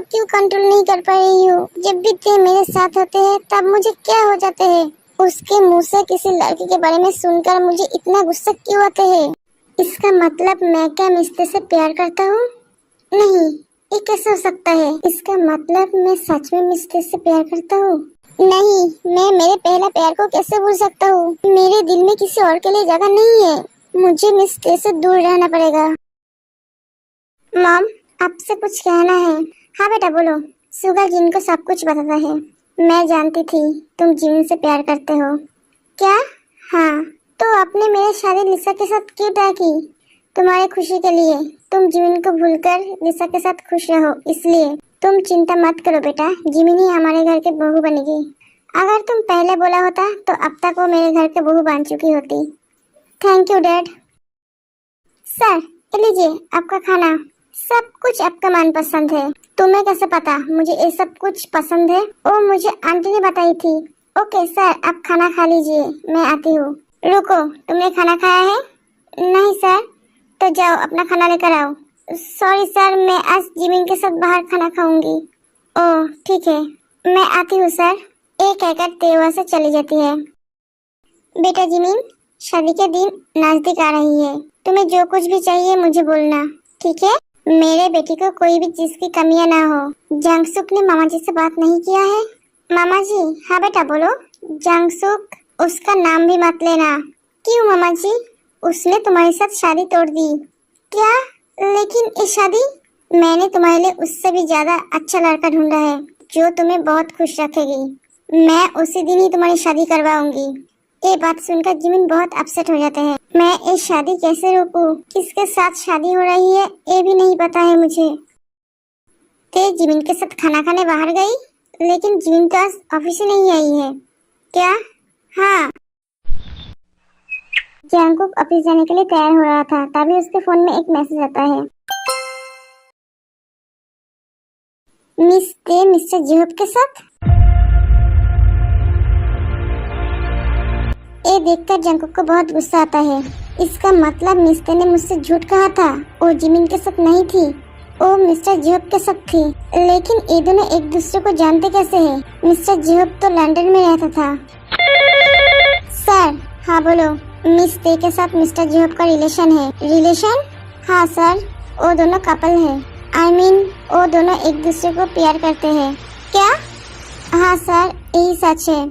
को क्यों कंट्रोल नहीं कर पा रही हूँ। जब भी ते मेरे साथ होते हैं तब मुझे क्या हो जाते हैं। उसके मुंह से किसी लड़के के बारे में सुनकर मुझे इतना गुस्सा क्यों आता है। इसका मतलब मैं क्या मिस्ते से प्यार करता हूँ? नहीं, ये कैसे हो सकता है। इसका मतलब मैं सच में मिस्ते से प्यार करता हूँ। नहीं, मैं मेरे पहला प्यार को कैसे भूल सकता हूँ। मेरे दिल में किसी और के लिए जगह नहीं है। मुझे मिस्ते से दूर रहना पड़ेगा। मॉम, आपसे कुछ कहना है। हाँ बेटा बोलो। सुगा जिन को सब कुछ बताता है। मैं जानती थी तुम जिन से प्यार करते हो। क्या? हाँ, तो आपने मेरी शादी लिसा के साथ क्यों तय की? तुम्हारी खुशी के लिए। तुम जिमिन को भूलकर लिसा के साथ खुश रहो इसलिए। तुम चिंता मत करो बेटा, जिमिन ही हमारे घर के बहू बनेगी। अगर तुम पहले बोला होता तो अब तक वो मेरे घर के बहू बन चुकी होती। Thank you dad. सर, ये लीजिए आपका खाना। सब कुछ आपका मनपसंद है। तुम्हें कैसे पता मुझे ये सब कुछ पसंद है? वो मुझे आंटी ने बताई थी। ओके सर, आप खाना खा लीजिए, मैं आती हूँ। रुको, तुमने खाना खाया है? नहीं सर। तो जाओ अपना खाना लेकर आओ। सॉरी सर, मैं आज जिमिन के साथ बाहर खाना खाऊंगी। ओह ठीक है, मैं आती हूँ सर। एक कहकर तेवा से चली जाती है। बेटा जिमिन, शादी के दिन नजदीक आ रही है। तुम्हें जो कुछ भी चाहिए मुझे बोलना, ठीक है? मेरे बेटी को कोई भी चीज की कमियां ना हो। जंगसुक ने मामा जी से बात नहीं किया है? मामा जी? हाँ बेटा बोलो। जंगसुक, उसका नाम भी मत लेना। क्यों मामा जी? उसने तुम्हारे साथ शादी तोड़ दी। क्या? लेकिन ये शादी? मैंने तुम्हारे लिए उससे भी ज्यादा अच्छा लड़का ढूंढा है जो तुम्हें बहुत खुश रखेगी। मैं उसी दिन ही तुम्हारी शादी करवाऊंगी। ये बात सुनकर जिमिन बहुत अपसेट हो जाते हैं। मैं ये शादी कैसे रोकूं? किसके साथ शादी हो रही है ये भी नहीं पता है मुझे। ते जिमिन के साथ खाना खाने बाहर गई, लेकिन जिमिन तो आज ऑफिस से नहीं आई है। क्या? हाँ। जंगकुक ऑफिस जाने के लिए तैयार हो रहा था, तभी उसके फोन में एक मैसेज आता है। मिस ते मिस्टर जिहोब के साथ। ये देखकर जंगकुक को बहुत गुस्सा आता है। इसका मतलब मिस्टर ने मुझसे झूठ कहा था। वो जिमिन के साथ नहीं थी, वो मिस्टर जिहोब के साथ थी। लेकिन ये दोनों एक दूसरे को जानते कैसे हैं? मिस्टर जिहोब तो लंदन में रहता था। सर। हाँ बोलो। मिस ते के साथ मिस्टर जिहोब का रिलेशन है। रिलेशन? हाँ सर, वो दोनों कपल है। I mean, वो दोनों एक दूसरे को प्यार करते हैं। क्या? हाँ सर, यही सच है।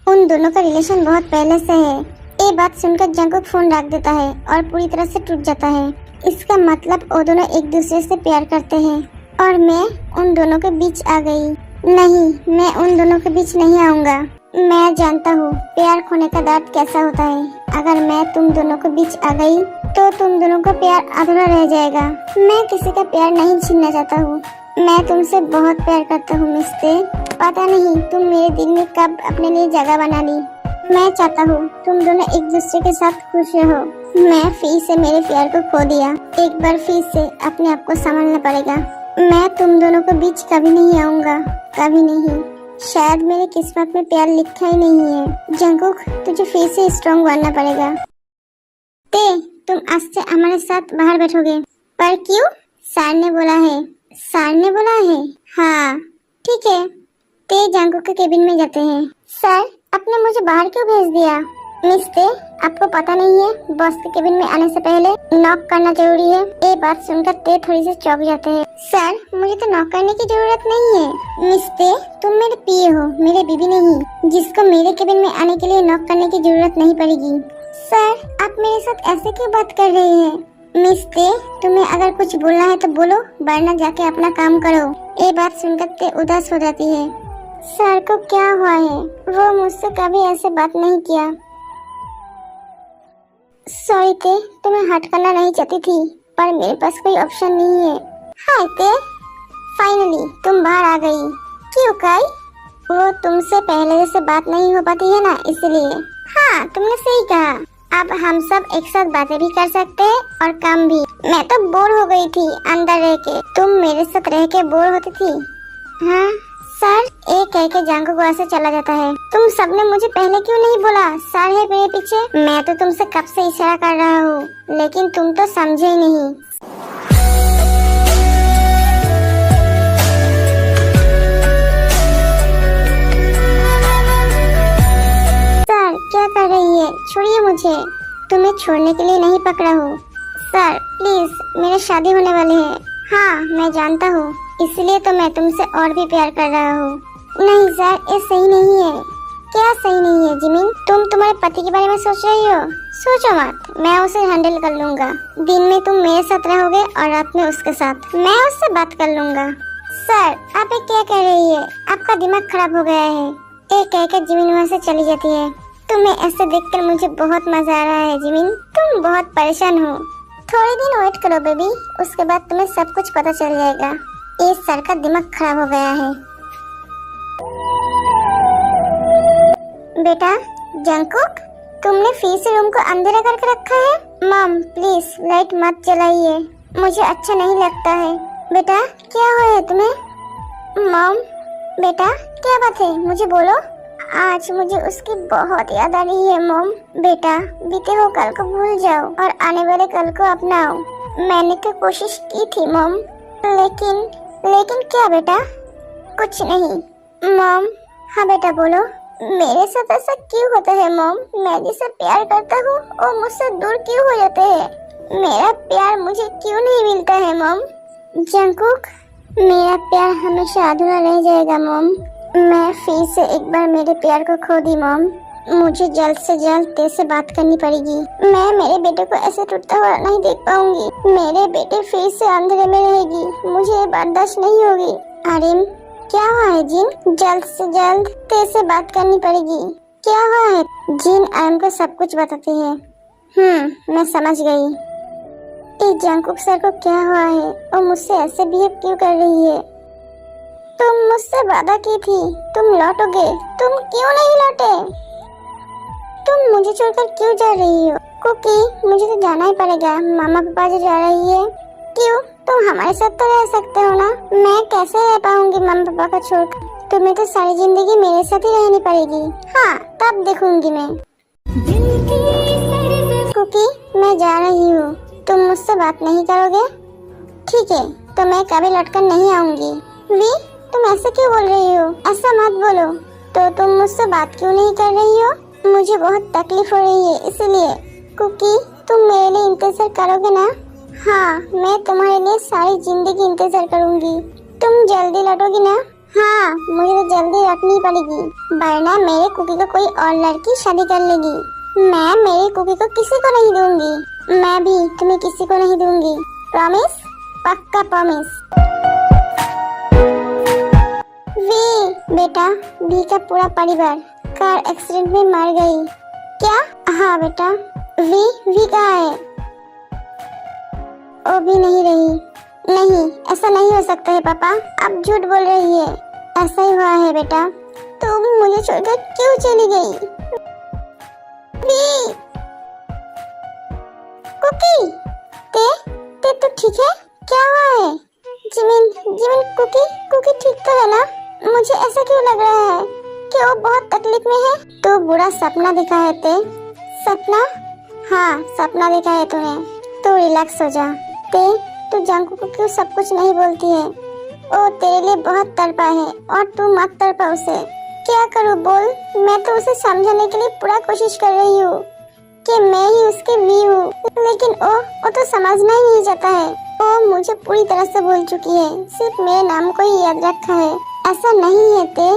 उन दोनों का रिलेशन बहुत पहले से है। ये बात सुनकर जंगकुक फोन रख देता है और पूरी तरह से टूट जाता है। इसका मतलब वो दोनों एक दूसरे से प्यार करते हैं और मैं उन दोनों के बीच आ गई। नहीं, मैं उन दोनों के बीच नहीं आऊंगा। मैं जानता हूँ प्यार खोने का दर्द कैसा होता है। अगर मैं तुम दोनों के बीच आ गई तो तुम दोनों का प्यार अधूरा रह जाएगा। मैं किसी का प्यार नहीं छीनना चाहता हूँ। मैं तुमसे बहुत प्यार करता हूँ मिस्ते। पता नहीं तुम मेरे दिल में कब अपने लिए जगह बना ली। मैं चाहता हूँ तुम दोनों एक दूसरे के साथ खुश रहो। मैं फिर से मेरे प्यार को खो दिया। एक बार फिर से अपने आप को संभालना पड़ेगा। मैं तुम दोनों के बीच कभी नहीं आऊंगा, कभी नहीं। शायद मेरे किस्मत में प्यार लिखा ही नहीं है। जंगकुक, तुझे फिर से स्ट्रॉन्ग बनना पड़ेगा। ते, तुम आज से हमारे साथ बाहर बैठोगे। पर क्यों? सर ने बोला है। सर ने बोला है? हाँ ठीक है। ते जंगकुक के केबिन में जाते हैं। सर, आपने मुझे बाहर क्यों भेज दिया? मिस ते, आपको पता नहीं है बॉस के केबिन में आने से पहले नॉक करना जरूरी है। ये बात सुनकर ते थोड़ी सी चौंक जाते हैं। सर, मुझे तो नॉक करने की जरूरत नहीं है। मिस ते, तुम मेरे पीए हो, मेरे बीबी नहीं, जिसको मेरे केबिन में आने के लिए नॉक करने की जरूरत नहीं पड़ेगी। सर, आप मेरे साथ ऐसे क्यों बात कर रहे हैं? मिस ते, तुम्हें अगर कुछ बोलना है तो बोलो, वरना जाके अपना काम करो। ये बात सुनकर ते उदास हो जाती है। सर को क्या हुआ है? वो मुझसे कभी ऐसे बात नहीं किया। सॉरी ते, तुम्हें हर्ट करना नहीं चाहती थी, पर मेरे पास कोई ऑप्शन नहीं है। हाय ते, फाइनली तुम बाहर आ गई। क्यों काई? वो तुमसे पहले जैसे बात नहीं हो पाती है ना, इसलिए। हाँ, तुमने सही कहा। अब हम सब एक साथ बातें भी कर सकते हैं और काम भी। मैं तो बोर हो गई थी अंदर रह के। तुम मेरे साथ रह के बोर होती थी? हाँ सर, एक कह के जंगकुक वहाँ से चला जाता है। तुम सबने मुझे पहले क्यों नहीं बोला? सर है मेरे पीछे। मैं तो तुमसे कब से इशारा कर रहा हूँ, लेकिन तुम तो समझे ही नहीं। मुझे, तुम्हें छोड़ने के लिए नहीं पकड़ा हूँ। सर प्लीज, मेरी शादी होने वाली है। हाँ मैं जानता हूँ, इसलिए तो मैं तुमसे और भी प्यार कर रहा हूँ। नहीं सर, ये सही नहीं है। क्या सही नहीं है जिमिन? तुम तुम्हारे पति के बारे में सोच रही हो? सोचो मत, मैं उसे हैंडल कर लूँगा। दिन में तुम मेरे साथ रहोगे और रात में उसके साथ। मैं उससे बात कर लूँगा। सर आप ये क्या कह रही है? आपका दिमाग खराब हो गया है। एक कहकर जिमिन वहाँ से चली जाती है। तुम्हें ऐसे देखकर मुझे बहुत मजा आ रहा है जिमिन, तुम बहुत परेशान हो। थोड़े दिन वेट करो बेबी, उसके बाद तुम्हें सब कुछ पता चल जाएगा। ये सर का दिमाग खराब हो गया है। बेटा जंकुक, तुमने फिर से रूम को अंधेरा करके रखा है। मॉम प्लीज लाइट मत जलाइए, मुझे अच्छा नहीं लगता है। बेटा क्या हुआ है तुम्हें? मॉम बेटा क्या बात है, मुझे बोलो। आज मुझे उसकी बहुत याद आ रही है मॉम। बेटा बीते हुए कल को भूल जाओ और आने वाले कल को अपनाओ। मैंने तो कोशिश की थी मॉम, लेकिन क्या बेटा? कुछ नहीं मॉम। हाँ बेटा बोलो। मेरे साथ ऐसा क्यों होता है मॉम? मैं जिसे प्यार करता हूँ वो मुझसे दूर क्यों हो जाते हैं? मेरा प्यार मुझे क्यों नहीं मिलता है मॉम? जंकुक, मेरा प्यार हमेशा अधूरा रह जाएगा मॉम। मैं फिर से एक बार मेरे प्यार को खो दी मॉम। मुझे जल्द से जल्द तेरे से बात करनी पड़ेगी। मैं मेरे बेटे को ऐसे टूटता हुआ नहीं देख पाऊंगी। मेरे बेटे फिर से अंधेरे में रहेगी, मुझे ये बर्दाश्त नहीं होगी। आर्यन क्या हुआ है जिन? जल्द से जल्द तेरे से बात करनी पड़ेगी। क्या हुआ है? जिन आर्यन को सब कुछ बताती है। मैं समझ गई। इस जंकुक सर को क्या हुआ है? वो मुझसे ऐसे बिहेव क्यों कर रही है? तुम मुझसे वादा की थी तुम लौटोगे, तुम क्यों नहीं लौटे? तुम मुझे छोड़कर क्यों जा रही हो? कुकी मुझे तो जाना ही पड़ेगा, मामा पापा जो जा रही है। क्यों? तुम हमारे साथ तो रह सकते हो ना। मैं कैसे रह पाऊंगी मामा पापा को छोड़कर? तुम्हें तो सारी जिंदगी मेरे साथ ही रहनी पड़ेगी। हाँ तब देखूंगी मैं। कुकी मैं जा रही हूँ, तुम मुझसे बात नहीं करोगे? ठीक है तो मैं कभी लौटकर नहीं आऊंगी। वी तुम ऐसे क्यों बोल रही हो? ऐसा मत बोलो। तो तुम मुझसे बात क्यों नहीं कर रही हो? मुझे बहुत तकलीफ हो रही है इसलिए। कुकी तुम मेरे लिए इंतजार करोगे ना? हाँ मैं तुम्हारे लिए सारी जिंदगी इंतजार करूंगी। तुम जल्दी लौटोगी ना? हाँ मुझे तो जल्दी लौटनी पड़ेगी, वरना मेरे कुकी को कोई और लड़की शादी कर लेगी। मैं मेरे कुकी को किसी को नहीं दूंगी। मैं भी तुम्हें किसी को नहीं दूंगी। प्रॉमिस? पक्का प्रॉमिस। वी बेटा, वी का पूरा परिवार कार एक्सीडेंट में मर गई। क्या? हाँ बेटा। वी कहाँ है? वो भी नहीं रही। नहीं ऐसा नहीं हो सकता है पापा, आप झूठ बोल रही है। ऐसा ही हुआ है बेटा। तुम मुझे छोड़कर क्यों चली गई? वी कुकी ते तो ठीक है? क्या हुआ है? जिमिन कुकी ठीक तो है ना? मुझे ऐसा क्यों लग रहा है कि वो बहुत तकलीफ में है? तो बुरा सपना देखा है ते? सपना? हाँ सपना देखा है तूने। तो रिलैक्स हो जा। ते तू जंकुक को क्यों सब कुछ नहीं बोलती है? वो तेरे लिए बहुत तड़पा है और तू मत तड़पा उसे। क्या करूँ बोल? मैं तो उसे समझाने के लिए पूरा कोशिश कर रही हूँ कि मैं ही उसकी वी हूँ, लेकिन वो तो समझना ही नहीं चाहता है। वो मुझे पूरी तरह से भूल चुकी है, सिर्फ मेरे नाम को ही याद रखा है। ऐसा नहीं है ते,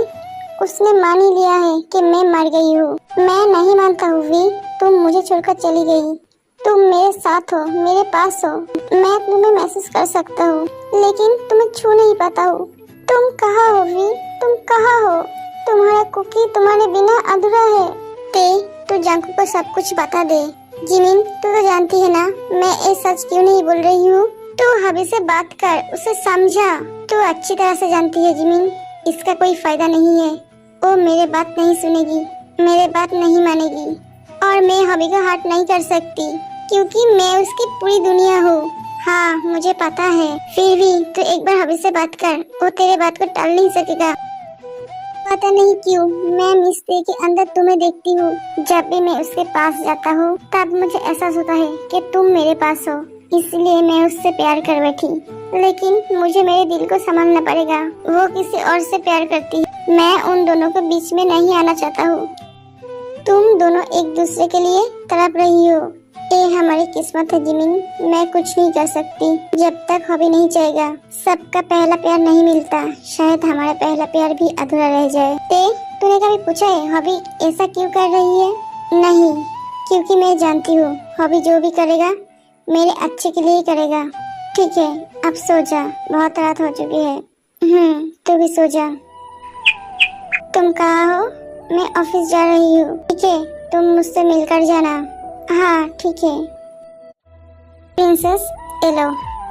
उसने मान ही लिया है कि मैं मर गई हूँ। मैं नहीं मानता हूँ वी, तुम मुझे छोड़कर चली गई। तुम मेरे साथ हो, मेरे पास हो, मैं तुम्हें महसूस कर सकता हूँ, लेकिन तुम्हें छू नहीं पाता हूँ। तुम कहाँ हो वी? तुम कहाँ हो? तुम्हारा कुकी तुम्हारे बिना अधूरा है। ते तू जंकुक को सब कुछ बता दे। जिमिन तू तो जानती है ना मैं ये सच क्यों नहीं बोल रही हूँ। तू हबी से बात कर, उसे समझा। तू अच्छी तरह से जानती है जिमिन, इसका कोई फायदा नहीं है। वो मेरे बात नहीं सुनेगी, मेरे बात नहीं मानेगी, और मैं हबी का हर्ट नहीं कर सकती क्योंकि मैं उसकी पूरी दुनिया हूँ। हाँ मुझे पता है, फिर भी तू एक बार हबी से बात कर, वो तेरे बात को टाल नहीं सकेगा। पता नहीं क्यों मैं मिस्त्री के अंदर तुम्हें देखती हूँ। जब भी मैं उसके पास जाता हूँ तब मुझे एहसास होता है कि तुम मेरे पास हो, इसलिए मैं उससे प्यार कर बैठी। लेकिन मुझे मेरे दिल को संभालना पड़ेगा, वो किसी और से प्यार करती है। मैं उन दोनों के बीच में नहीं आना चाहता हूँ। तुम दोनों एक दूसरे के लिए तड़प रही हो। ये हमारी किस्मत है जिमिन, मैं कुछ नहीं कर सकती। जब तक हॉबी नहीं चाहेगा, सबका पहला प्यार नहीं मिलता, शायद हमारा पहला प्यार भी अधूरा रह जाए। तूने कभी पूछा है हॉबी ऐसा क्यों कर रही है? नहीं, क्योंकि मैं जानती हूँ हॉबी जो भी करेगा मेरे अच्छे के लिए ही करेगा। ठीक है, अब सो जा, बहुत रात हो चुकी है। तू भी सो जा। तुम कहाँ हो? मैं ऑफिस जा रही हूँ। ठीक है, तुम मुझसे मिलकर जाना। हाँ ठीक है। Princess yellow.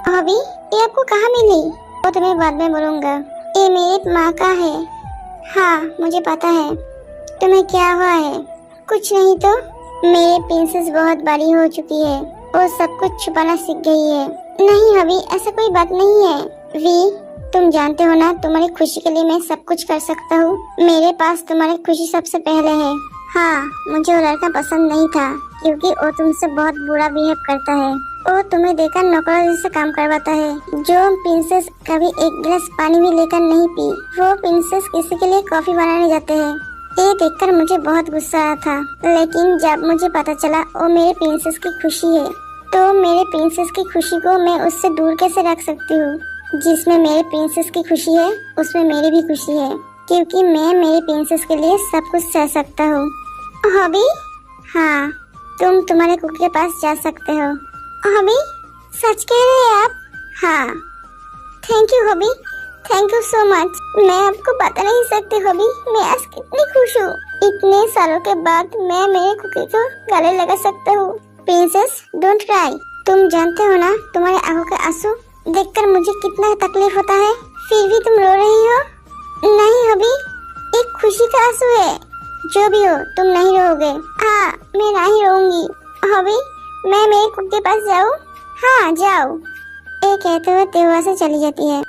हॉबी ये आपको कहाँ मिली? वो तुम्हें बाद में बोलूंगा। ये मेरी माँ का है। हाँ मुझे पता है। तुम्हें क्या हुआ है? कुछ नहीं तो। मेरी प्रिंसेस बहुत बड़ी हो चुकी है, वो सब कुछ छुपाना सीख गई है। नहीं हॉबी, ऐसा कोई बात नहीं है। वी, तुम जानते हो ना, तुम्हारी खुशी के लिए मैं सब कुछ कर सकता हूँ। मेरे पास तुम्हारी खुशी सबसे पहले है। हाँ, मुझे वो लड़का पसंद नहीं था क्योंकि वो तुमसे बहुत बुरा बिहेव करता है। वो तुम्हें देकर नौकरों जैसे काम करवाता है। जो प्रिंसेस कभी एक गिलास पानी भी लेकर नहीं पी, वो प्रिंसेस किसी के लिए कॉफी बनाने जाते हैं। ये देखकर मुझे बहुत गुस्सा आया था, लेकिन जब मुझे पता चला वो मेरे प्रिंसेस की खुशी है, तो मेरे प्रिंसेस की खुशी को मैं उससे दूर कैसे रख सकती हूँ। जिसमें मेरे प्रिंसेस की खुशी है, उसमें मेरी भी खुशी है, क्योंकि मैं मेरे प्रिंसेस के लिए सब कुछ सह सकता हूँ। हॉबी, हाँ तुम तुम्हारे कुक के पास जा सकते हो। हॉबी, सच कह रहे हैं आप? हाँ। Thank you hobby, thank you so much. मैं आपको बता नहीं सकती हॉबी, मैं आज कितनी खुश हूँ। इतने सालों के बाद मैं मेरे कुकी को गले लगा सकता हूँ। Princess don't cry. तुम जानते हो ना, तुम्हारे आंखों के आंसू देखकर मुझे कितना तकलीफ होता है, फिर भी तुम रो रही हो। नहीं हॉबी, एक खुशी का आंसू है। जो भी हो, तुम नहीं रोओगे। हाँ, मैं नहीं रोऊंगी। हॉबी, मैं मेरे कुक के पास जाऊँ? हाँ जाओ। ये कहते हुए तेहुआ से चली जाती है।